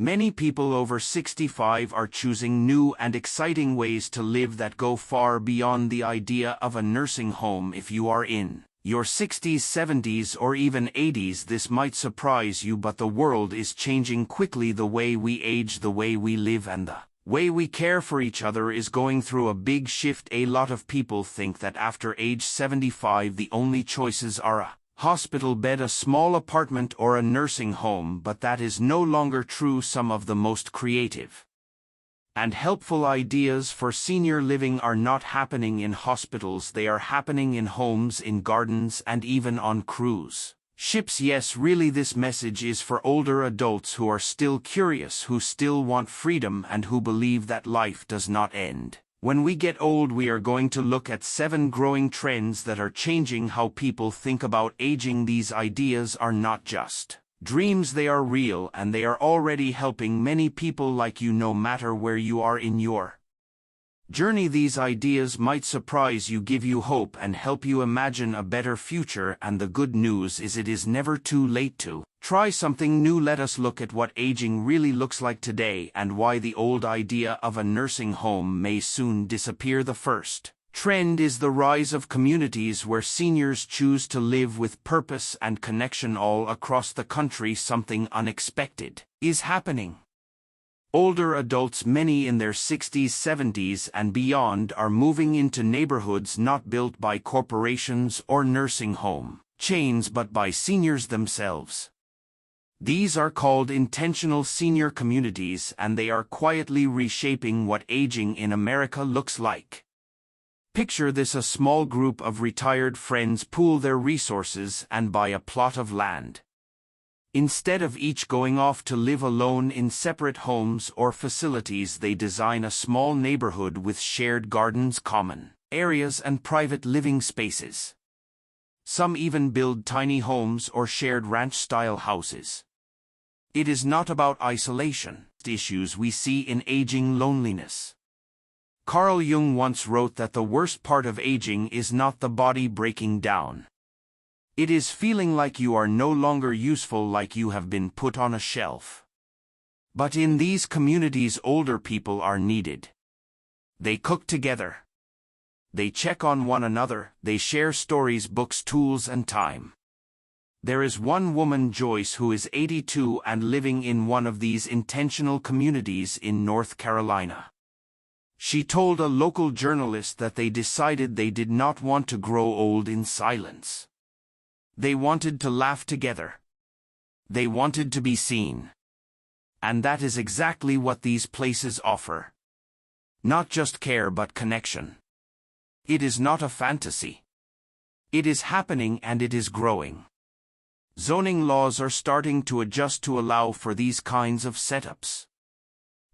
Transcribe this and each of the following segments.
Many people over 65 are choosing new and exciting ways to live that go far beyond the idea of a nursing home. If you are in your 60s, 70s, or even 80s, this might surprise you, but the world is changing quickly. The way we age, the way we live, and the way we care for each other is going through a big shift. A lot of people think that after age 75 the only choices are a hospital bed, a small apartment, or a nursing home, but that is no longer true. Some of the most creative and helpful ideas for senior living are not happening in hospitals, they are happening in homes, in gardens, and even on cruise ships. Yes, really, this message is for older adults who are still curious, who still want freedom, and who believe that life does not end when we get old. We are going to look at 7 growing trends that are changing how people think about aging. These ideas are not just dreams, they are real, and they are already helping many people like you, no matter where you are in your journey. These ideas might surprise you, give you hope, and help you imagine a better future. And the good news is, it is never too late to try something new. Let us look at what aging really looks like today and why the old idea of a nursing home may soon disappear. The first trend is the rise of communities where seniors choose to live with purpose and connection. All across the country, something unexpected is happening. Older adults, many in their 60s, 70s, and beyond, are moving into neighborhoods not built by corporations or nursing home chains, but by seniors themselves. These are called intentional senior communities, and they are quietly reshaping what aging in America looks like. Picture this: a small group of retired friends pool their resources and buy a plot of land. Instead of each going off to live alone in separate homes or facilities, they design a small neighborhood with shared gardens, common areas, and private living spaces. Some even build tiny homes or shared ranch-style houses. It is not about isolation issues we see in aging: loneliness. Carl Jung once wrote that the worst part of aging is not the body breaking down. It is feeling like you are no longer useful, like you have been put on a shelf. But in these communities, older people are needed. They cook together. They check on one another. They share stories, books, tools, and time. There is one woman, Joyce, who is 82 and living in one of these intentional communities in North Carolina. She told a local journalist that they decided they did not want to grow old in silence. They wanted to laugh together. They wanted to be seen. And that is exactly what these places offer. Not just care, but connection. It is not a fantasy. It is happening, and it is growing. Zoning laws are starting to adjust to allow for these kinds of setups.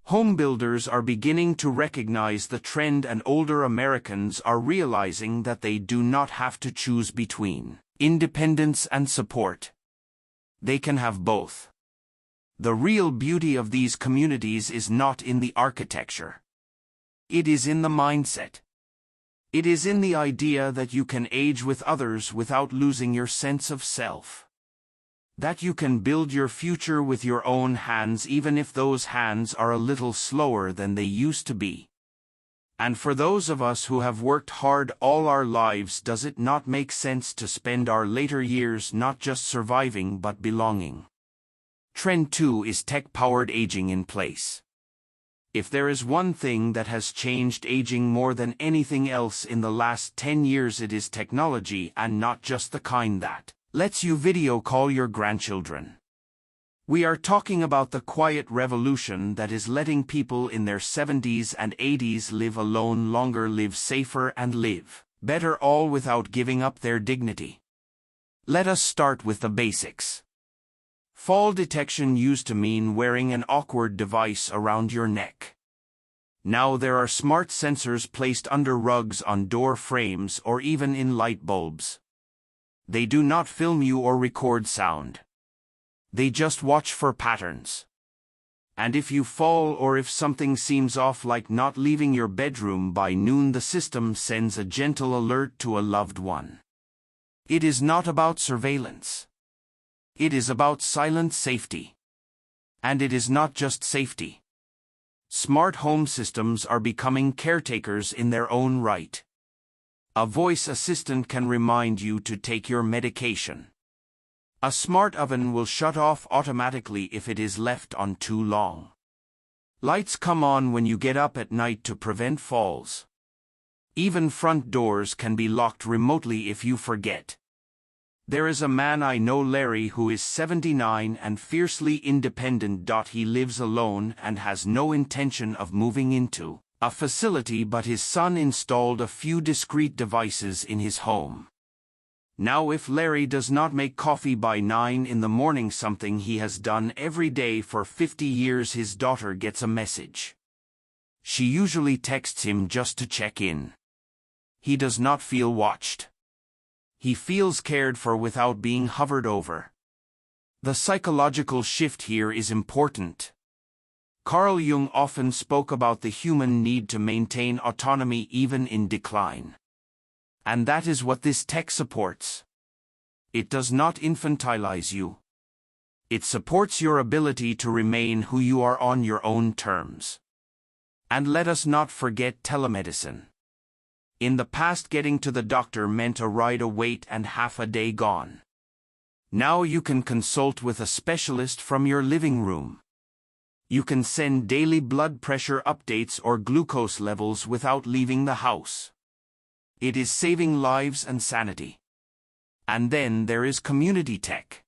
Home builders are beginning to recognize the trend, and older Americans are realizing that they do not have to choose between independence and support. They can have both. The real beauty of these communities is not in the architecture. It is in the mindset. It is in the idea that you can age with others without losing your sense of self. That you can build your future with your own hands, even if those hands are a little slower than they used to be. And for those of us who have worked hard all our lives, does it not make sense to spend our later years not just surviving but belonging? Trend 2 is tech-powered aging in place. If there is one thing that has changed aging more than anything else in the last 10 years, it is technology, and not just the kind that lets you video call your grandchildren. We are talking about the quiet revolution that is letting people in their 70s and 80s live alone longer, live safer, and live better, all without giving up their dignity. Let us start with the basics. Fall detection used to mean wearing an awkward device around your neck. Now there are smart sensors placed under rugs, on door frames, or even in light bulbs. They do not film you or record sound. They just watch for patterns. And if you fall, or if something seems off, like not leaving your bedroom by noon, the system sends a gentle alert to a loved one. It is not about surveillance. It is about silent safety. And it is not just safety. Smart home systems are becoming caretakers in their own right. A voice assistant can remind you to take your medication. A smart oven will shut off automatically if it is left on too long. Lights come on when you get up at night to prevent falls. Even front doors can be locked remotely if you forget. There is a man I know, Larry, who is 79 and fiercely independent. He lives alone and has no intention of moving into a facility, but his son installed a few discreet devices in his home. Now if Larry does not make coffee by 9 in the morning, something he has done every day for 50 years, his daughter gets a message. She usually texts him just to check in. He does not feel watched. He feels cared for without being hovered over. The psychological shift here is important. Carl Jung often spoke about the human need to maintain autonomy even in decline. And that is what this tech supports. It does not infantilize you. It supports your ability to remain who you are on your own terms. And let us not forget telemedicine. In the past, getting to the doctor meant a ride, a wait, and half a day gone. Now you can consult with a specialist from your living room. You can send daily blood pressure updates or glucose levels without leaving the house. It is saving lives and sanity. And then there is community tech.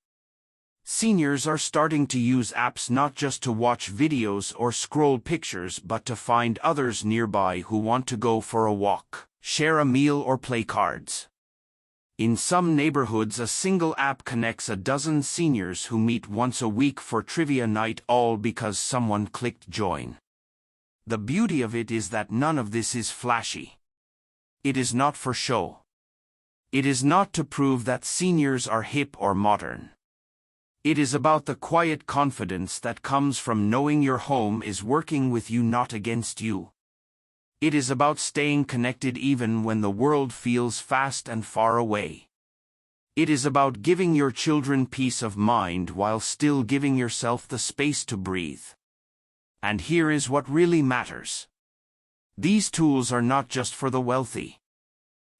Seniors are starting to use apps not just to watch videos or scroll pictures, but to find others nearby who want to go for a walk, share a meal, or play cards. In some neighborhoods, a single app connects a dozen seniors who meet once a week for trivia night, all because someone clicked join. The beauty of it is that none of this is flashy. It is not for show. It is not to prove that seniors are hip or modern. It is about the quiet confidence that comes from knowing your home is working with you, not against you. It is about staying connected even when the world feels fast and far away. It is about giving your children peace of mind while still giving yourself the space to breathe. And here is what really matters. These tools are not just for the wealthy.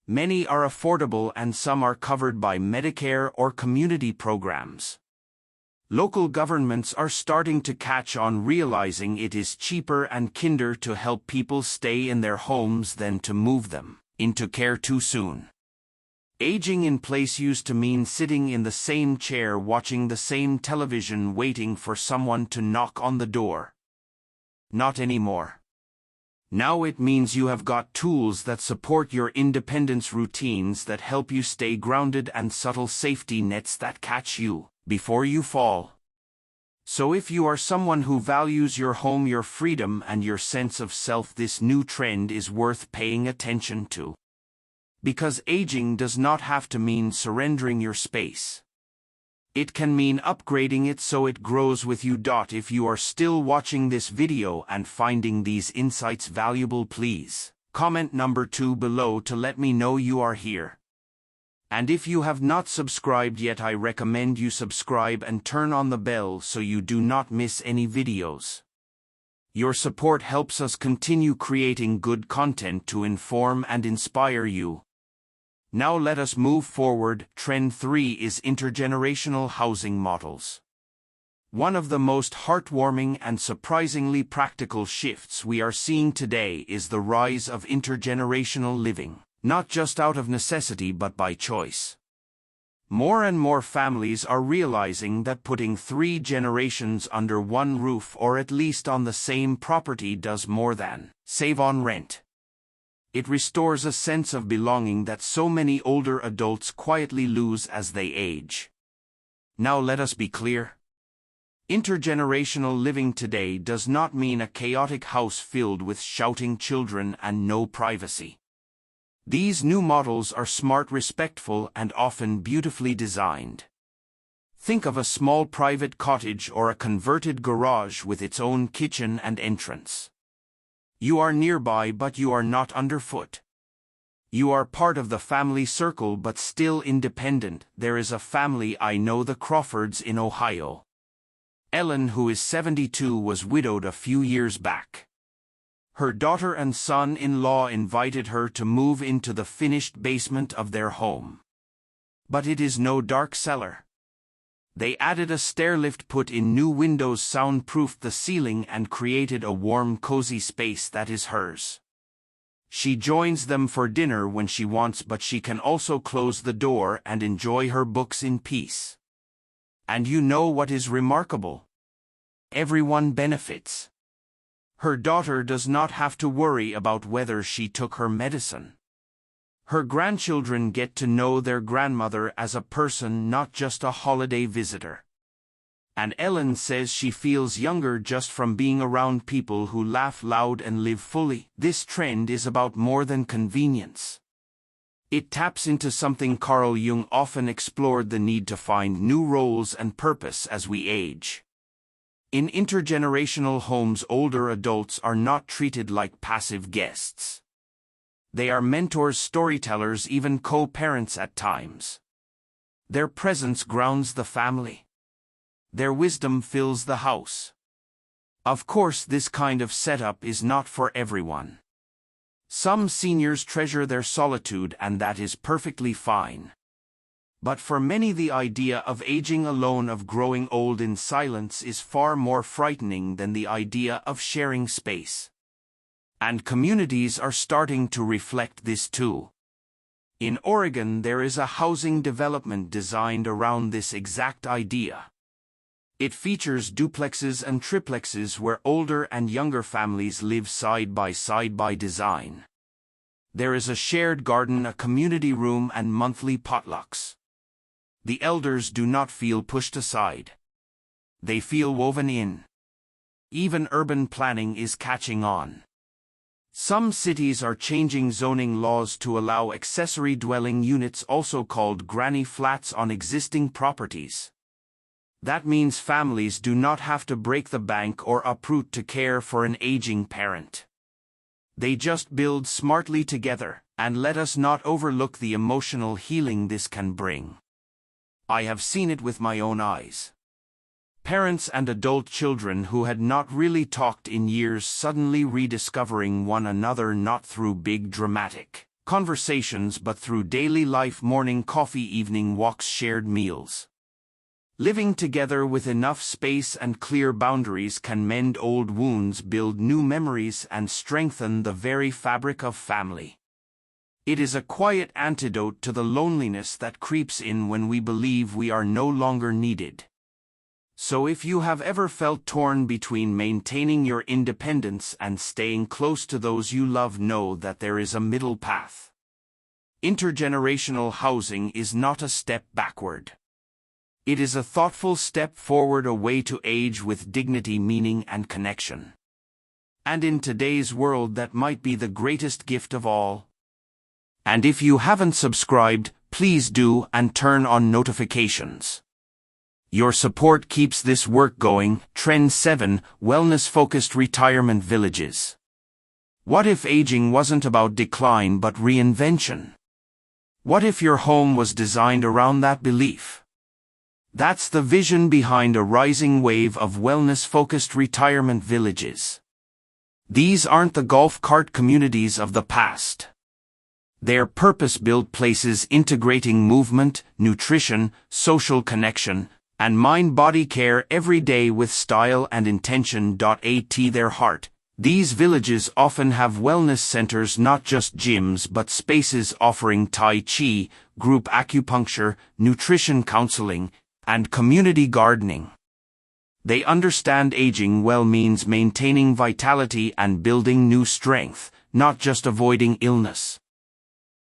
Many are affordable and some are covered by Medicare or community programs. Local governments are starting to catch on, realizing it is cheaper and kinder to help people stay in their homes than to move them into care too soon. Aging in place used to mean sitting in the same chair watching the same television waiting for someone to knock on the door. Not anymore. Now it means you have got tools that support your independence routines, that help you stay grounded, and subtle safety nets that catch you before you fall. So if you are someone who values your home, your freedom, and your sense of self, this new trend is worth paying attention to. Because aging does not have to mean surrendering your space. It can mean upgrading it so it grows with you. If you are still watching this video and finding these insights valuable, please comment number 2 below to let me know you are here. And if you have not subscribed yet, I recommend you subscribe and turn on the bell so you do not miss any videos. Your support helps us continue creating good content to inform and inspire you. Now let us move forward. Trend 3 is intergenerational housing models. One of the most heartwarming and surprisingly practical shifts we are seeing today is the rise of intergenerational living. Not just out of necessity but by choice. More and more families are realizing that putting 3 generations under one roof, or at least on the same property, does more than save on rent. It restores a sense of belonging that so many older adults quietly lose as they age. Now let us be clear. Intergenerational living today does not mean a chaotic house filled with shouting children and no privacy. These new models are smart, respectful, and often beautifully designed. Think of a small private cottage or a converted garage with its own kitchen and entrance. You are nearby, but you are not underfoot. You are part of the family circle but still independent. There is a family I know, the Crawfords in Ohio. Ellen, who is 72, was widowed a few years back. Her daughter and son-in-law invited her to move into the finished basement of their home. But it is no dark cellar. They added a stairlift, put in new windows, soundproofed the ceiling, and created a warm, cozy space that is hers. She joins them for dinner when she wants, but she can also close the door and enjoy her books in peace. And you know what is remarkable? Everyone benefits. Her daughter does not have to worry about whether she took her medicine. Her grandchildren get to know their grandmother as a person, not just a holiday visitor. And Ellen says she feels younger just from being around people who laugh loud and live fully. This trend is about more than convenience. It taps into something Carl Jung often explored: the need to find new roles and purpose as we age. In intergenerational homes, older adults are not treated like passive guests. They are mentors, storytellers, even co-parents at times. Their presence grounds the family. Their wisdom fills the house. Of course, this kind of setup is not for everyone. Some seniors treasure their solitude, and that is perfectly fine. But for many, the idea of aging alone, of growing old in silence, is far more frightening than the idea of sharing space. And communities are starting to reflect this too. In Oregon, there is a housing development designed around this exact idea. It features duplexes and triplexes where older and younger families live side by side by design. There is a shared garden, a community room, and monthly potlucks. The elders do not feel pushed aside. They feel woven in. Even urban planning is catching on. Some cities are changing zoning laws to allow accessory dwelling units, also called granny flats, on existing properties. That means families do not have to break the bank or uproot to care for an aging parent. They just build smartly together, and let us not overlook the emotional healing this can bring. I have seen it with my own eyes. Parents and adult children who had not really talked in years suddenly rediscovering one another, not through big dramatic conversations but through daily life: morning coffee, evening walks, shared meals. Living together with enough space and clear boundaries can mend old wounds, build new memories, and strengthen the very fabric of family. It is a quiet antidote to the loneliness that creeps in when we believe we are no longer needed. So if you have ever felt torn between maintaining your independence and staying close to those you love, know that there is a middle path. Intergenerational housing is not a step backward. It is a thoughtful step forward, a way to age with dignity, meaning, and connection. And in today's world, that might be the greatest gift of all. And if you haven't subscribed, please do, and turn on notifications. Your support keeps this work going. Trend 7: Wellness-focused retirement villages. What if aging wasn't about decline but reinvention? What if your home was designed around that belief? That's the vision behind a rising wave of wellness-focused retirement villages. These aren't the golf cart communities of the past. They're purpose-built places integrating movement, nutrition, social connection, and mind-body care every day with style and intention. At their heart, these villages often have wellness centers, not just gyms but spaces offering Tai Chi, group acupuncture, nutrition counseling, and community gardening. They understand aging well means maintaining vitality and building new strength, not just avoiding illness.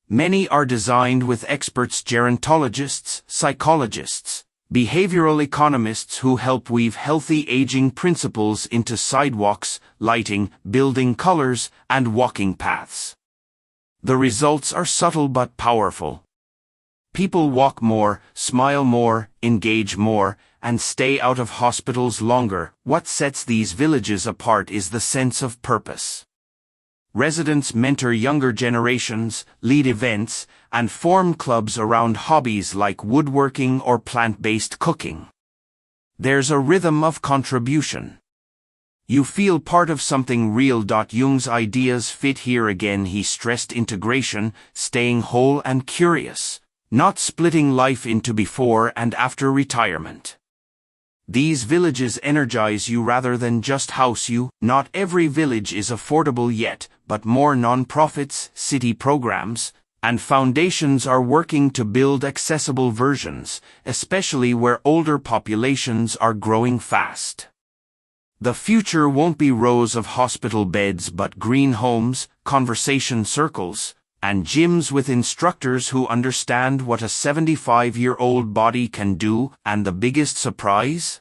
Many are designed with experts: gerontologists, psychologists, behavioral economists who help weave healthy aging principles into sidewalks, lighting, building colors, and walking paths. The results are subtle but powerful. People walk more, smile more, engage more, and stay out of hospitals longer. What sets these villages apart is the sense of purpose. Residents mentor younger generations, lead events, and form clubs around hobbies like woodworking or plant-based cooking. There's a rhythm of contribution. You feel part of something real. Jung's ideas fit here again. He stressed integration, staying whole and curious, not splitting life into before and after retirement. These villages energize you rather than just house you. Not every village is affordable yet, but more non-profits, city programs, and foundations are working to build accessible versions, especially where older populations are growing fast. The future won't be rows of hospital beds but green homes, conversation circles, and gyms with instructors who understand what a 75-year-old body can do. And the biggest surprise?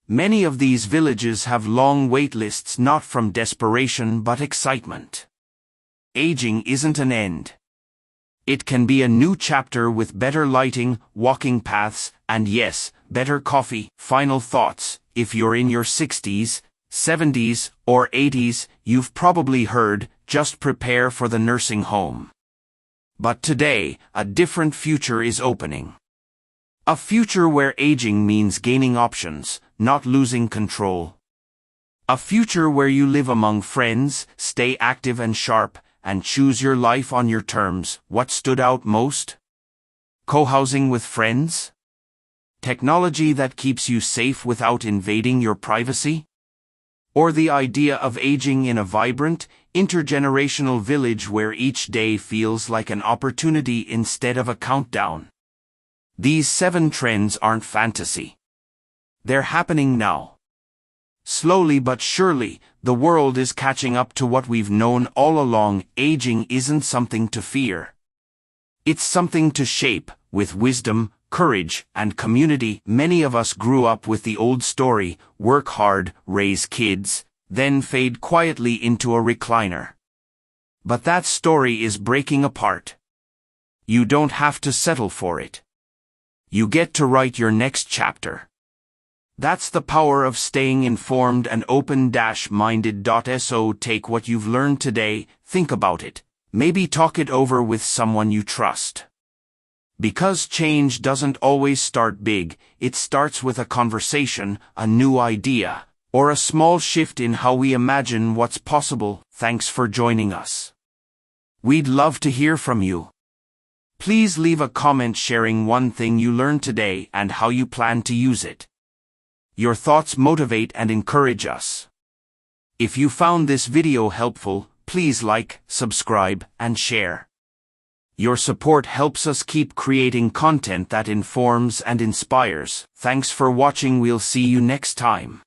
Many of these villages have long wait lists, not from desperation but excitement. Aging isn't an end. It can be a new chapter with better lighting, walking paths, and yes, better coffee. Final thoughts. If you're in your 60s, 70s, or 80s, you've probably heard, just prepare for the nursing home. But today, a different future is opening. A future where aging means gaining options, not losing control. A future where you live among friends, stay active and sharp, and choose your life on your terms. What stood out most? Co-housing with friends? Technology that keeps you safe without invading your privacy? Or the idea of aging in a vibrant, intergenerational village where each day feels like an opportunity instead of a countdown? These 7 trends aren't fantasy. They're happening now. Slowly but surely, the world is catching up to what we've known all along. Aging isn't something to fear. It's something to shape, with wisdom, courage, and community. Many of us grew up with the old story: work hard, raise kids, then fade quietly into a recliner. But that story is breaking apart. You don't have to settle for it. You get to write your next chapter. That's the power of staying informed and open-minded. So take what you've learned today, think about it, maybe talk it over with someone you trust. Because change doesn't always start big, it starts with a conversation, a new idea, or a small shift in how we imagine what's possible. Thanks for joining us. We'd love to hear from you. Please leave a comment sharing one thing you learned today and how you plan to use it. Your thoughts motivate and encourage us. If you found this video helpful, please like, subscribe, and share. Your support helps us keep creating content that informs and inspires. Thanks for watching. We'll see you next time.